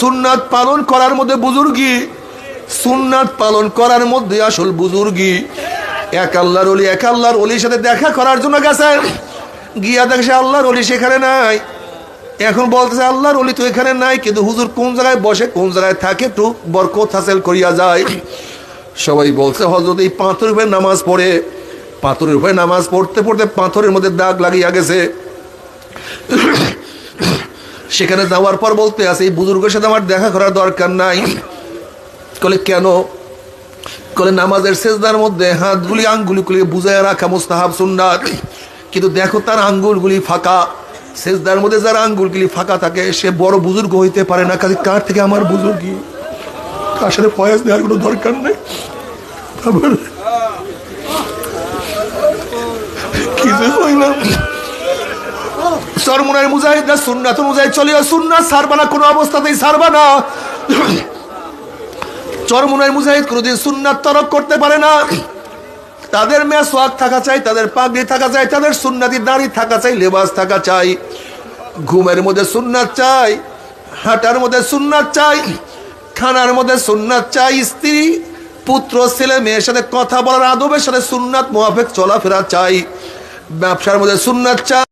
সুন্নাত পালন করার মধ্যে বুজুর্গি, সুন্নাত পালন করার মধ্যে আসল বুজুর্গি। এক আল্লাহর ওলির সাথে দেখা করার জন্য গেছে, গিয়া দেখছে আল্লাহর ওলি সেখানে নাই। এখন বলতেছে আল্লাহর ওলি তো এখানে নাই, কিন্তু হুজুর কোন জায়গায় বসে কোন জায়গায় থাকে একটু বরকত হাসিল করিয়া যায়। সবাই বলছে হযরত এই পাথরের উপরে নামাজ পড়ে, পাথরের উপরে নামাজ পড়তে পড়তে পাথরের মধ্যে দাগ লাগিয়া গেছে। সেখানে যাওয়ার পর বলতে আছে এই বুজুর্গের সাথে আমার দেখা করার দরকার নাই। বলে কেন? বলে নামাজের সেজদার মধ্যে হাতগুলি আঙ্গুলগুলি বুঝায় রাখা মুস্তাহাব সুন্নাত, কিন্তু দেখো তার আঙ্গুলগুলি ফাঁকা। সেজদার মধ্যে যার আঙ্গুলগুলি ফাঁকা থাকে সে বড় বুজুর্গ হইতে পারে না। কাজে কার থেকে আমার বুজুর্গি, তার সাথে ফয়েজ দেওয়ার কোনো দরকার নেই। চরমুনার মুজাহিদরা সুন্নাত অনুযায়ী চলিও, সুন্নাত ছাড়বা না, কোনো অবস্থাতেই ছাড়বা না। চরমুনার মুজাহিদ কোনোদিন সুন্নাত তরক করতে পারে না। তাদের মেসওয়াক থাকা চাই, তাদের পাগড়ি থাকা চাই, তাদের সুন্নাতি দাড়ি থাকা চাই, লেবাস থাকা চাই। ঘুমের মধ্যে সুন্নাত চাই, হাঁটার মধ্যে সুন্নাত চাই, খানার মধ্যে সুন্নাত চাই, স্ত্রী পুত্র ছেলে মেয়ের সাথে কথা বলার আদবের সাথে সুন্নাত মুআফিক চলাফেরা চাই, ব্যবসার মধ্যে সুন্নাত চাই।